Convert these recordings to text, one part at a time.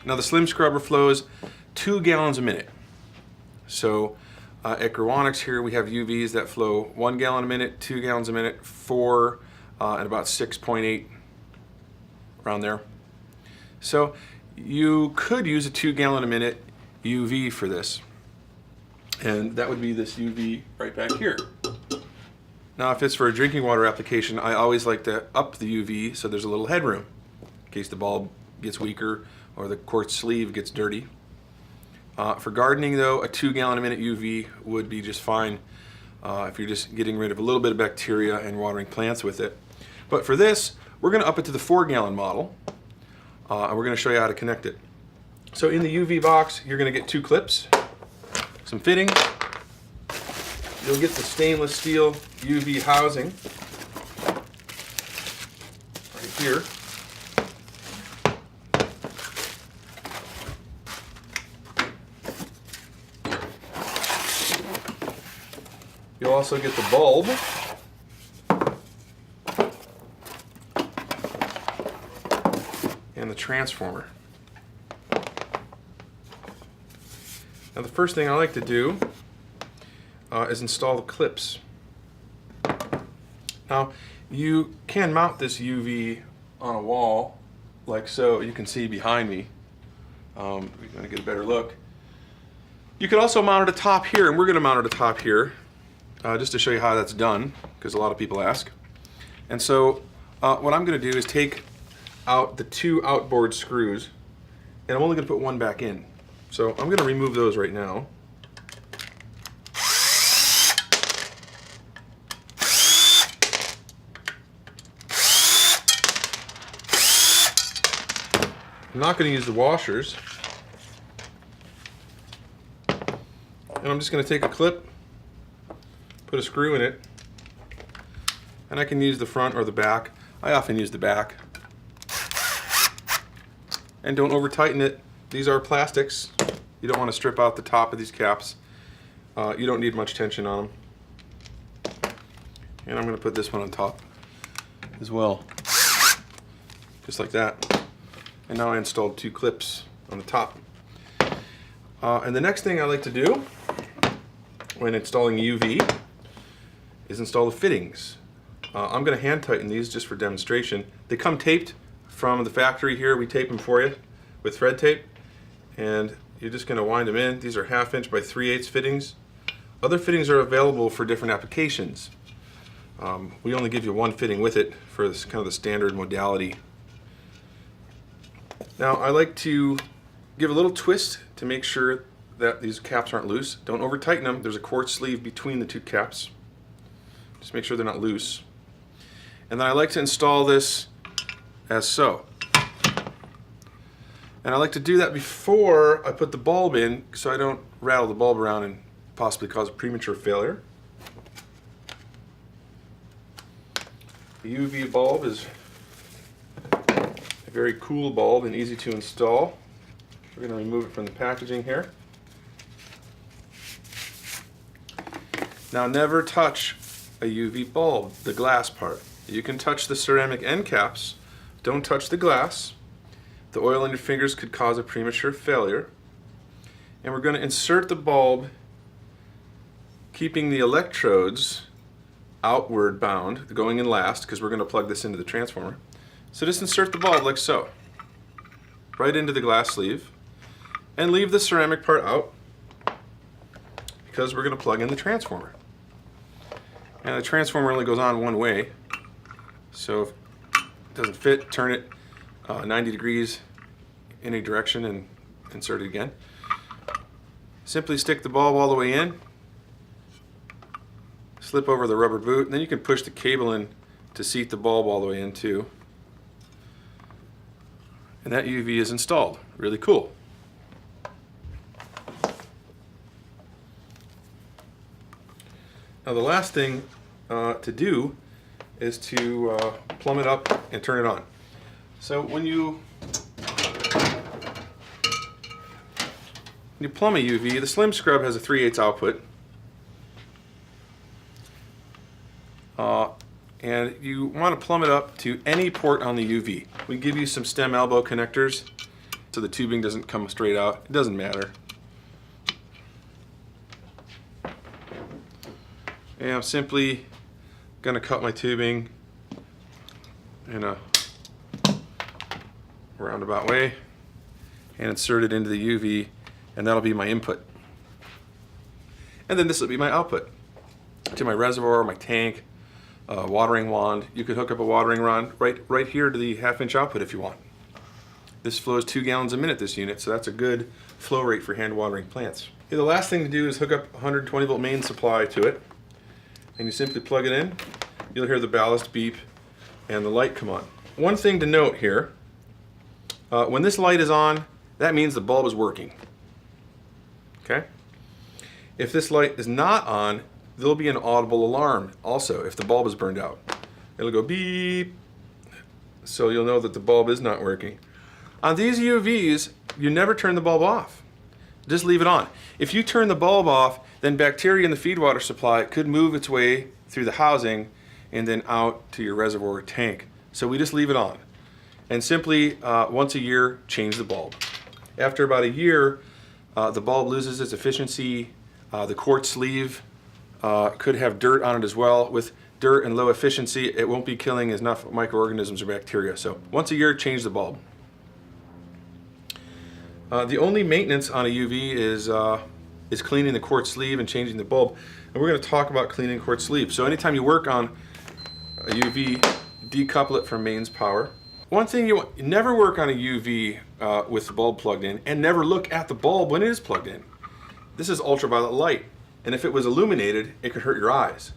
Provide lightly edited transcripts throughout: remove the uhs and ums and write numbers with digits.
Now the SlimScrubber flows 2 gallons a minute. So at GrowoniX here we have UVs that flow 1 gallon a minute, 2 gallons a minute, 4, and about 6.8 around there. So you could use a 2 gallon a minute UV for this. And that would be this UV right back here. Now if it's for a drinking water application, I always like to up the UV so there's a little headroom in case the bulb gets weaker or the quartz sleeve gets dirty. For gardening though, a 2 gallon a minute UV would be just fine if you're just getting rid of a little bit of bacteria and watering plants with it. But for this, we're going to up it to the 4 gallon model, and we're going to show you how to connect it. So in the UV box, you're going to get 2 clips, some fittings. You'll get the stainless steel UV housing right here. You'll also get the bulb. And the transformer. Now the first thing I like to do is install the clips. Now you can mount this UV on a wall like so. You can see behind me. We're going to get a better look. You could also mount it atop here, and we're going to mount it atop here just to show you how that's done, because a lot of people ask. And so what I'm going to do is take out the 2 outboard screws, and I'm only going to put 1 back in. So I'm going to remove those right now. I'm not going to use the washers. And I'm just going to take a clip, put a screw in it, and I can use the front or the back. I often use the back. And don't over tighten it. These are plastics. You don't want to strip out the top of these caps. You don't need much tension on them. And I'm going to put this one on top as well. Just like that. And now I installed 2 clips on the top. And the next thing I like to do when installing UV is install the fittings. I'm going to hand tighten these just for demonstration. They come taped from the factory here. We tape them for you with thread tape, and you're just going to wind them in. These are 1/2 inch by 3/8 fittings. Other fittings are available for different applications. We only give you 1 fitting with it for this kind of the standard modality. Now I like to give a little twist to make sure that these caps aren't loose. Don't over tighten them. There's a quartz sleeve between the 2 caps. Just make sure they're not loose. And then I like to install this as so. And I like to do that before I put the bulb in so I don't rattle the bulb around and possibly cause a premature failure. The UV bulb is a very cool bulb and easy to install. We're going to remove it from the packaging here. Now never touch a UV bulb, the glass part. You can touch the ceramic end caps. Don't touch the glass. The oil in your fingers could cause a premature failure. And we're going to insert the bulb, keeping the electrodes outward bound, going in last, because we're going to plug this into the transformer. So just insert the bulb like so, right into the glass sleeve, and leave the ceramic part out, because we're going to plug in the transformer. And the transformer only goes on one way, so if it doesn't fit, turn it 90 degrees in a direction and insert it again. Simply stick the bulb all the way in, slip over the rubber boot, and then you can push the cable in to seat the bulb all the way in too. And that UV is installed. Really cool. Now the last thing to do is to plumb it up and turn it on. So when you plumb a UV, the SlimScrub has a 3/8 output. And you want to plumb it up to any port on the UV. We give you some stem elbow connectors, so the tubing doesn't come straight out. It doesn't matter. And I'm simply going to cut my tubing in a roundabout way and insert it into the UV, and that'll be my input. And then this will be my output to my reservoir, my tank, watering wand. You could hook up a watering wand right here to the 1/2-inch output if you want. This flows 2 gallons a minute, this unit, so that's a good flow rate for hand watering plants. Okay, the last thing to do is hook up a 120 volt main supply to it, and you simply plug it in. You'll hear the ballast beep and the light come on. One thing to note here, when this light is on, that means the bulb is working. Okay? If this light is not on, there'll be an audible alarm also if the bulb is burned out. It'll go beep, so you'll know that the bulb is not working. On these UVs, you never turn the bulb off. Just leave it on. If you turn the bulb off, then bacteria in the feed water supply could move its way through the housing and then out to your reservoir tank. So we just leave it on. And simply, once a year, change the bulb. After about a year, the bulb loses its efficiency. The quartz sleeve could have dirt on it as well. With dirt and low efficiency, it won't be killing enough microorganisms or bacteria. So once a year, change the bulb. The only maintenance on a UV is cleaning the quartz sleeve and changing the bulb. And we're going to talk about cleaning quartz sleeve. So anytime you work on a UV, decouple it from mains power. One thing you never work on a UV with the bulb plugged in, and never look at the bulb when it is plugged in. This is ultraviolet light, and if it was illuminated, it could hurt your eyes.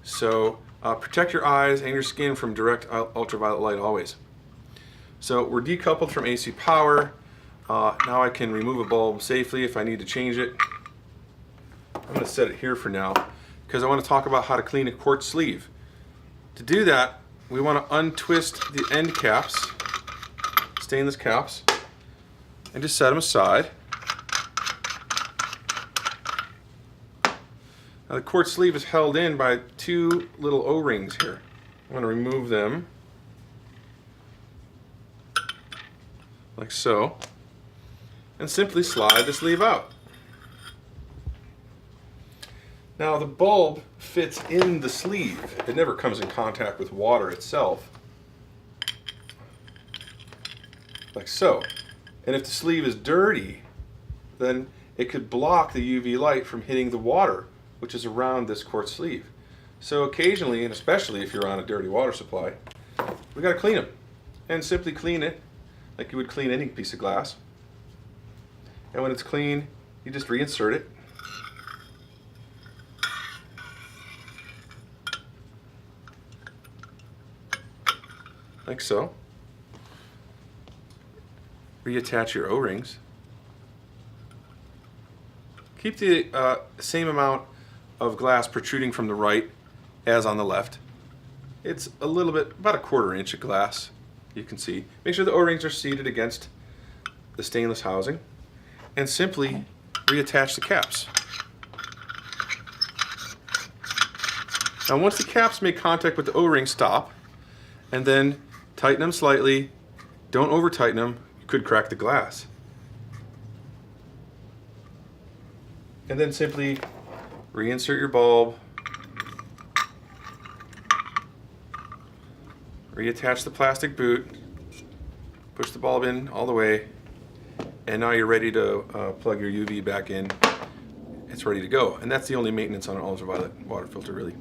So protect your eyes and your skin from direct ultraviolet light always. So we're decoupled from AC power. Now I can remove a bulb safely if I need to change it. I'm going to set it here for now because I want to talk about how to clean a quartz sleeve. To do that, we want to untwist the end caps, stainless caps, and just set them aside. Now the quartz sleeve is held in by 2 little O-rings here. I'm going to remove them like so, and simply slide the sleeve out. Now the bulb fits in the sleeve. It never comes in contact with water itself, like so. And if the sleeve is dirty, then it could block the UV light from hitting the water, which is around this quartz sleeve. So occasionally, and especially if you're on a dirty water supply, we got to clean them. And simply clean it like you would clean any piece of glass. And when it's clean, you just reinsert it. Like so. Reattach your O-rings. Keep the same amount of glass protruding from the right as on the left. It's a little bit, about a 1/4 inch of glass, you can see. Make sure the O-rings are seated against the stainless housing, and simply reattach the caps. Now once the caps make contact with the O-ring, stop, and then tighten them slightly. Don't over tighten them, you could crack the glass. And then simply reinsert your bulb, reattach the plastic boot, push the bulb in all the way, and now you're ready to plug your UV back in. It's ready to go. And that's the only maintenance on an ultraviolet water filter, really.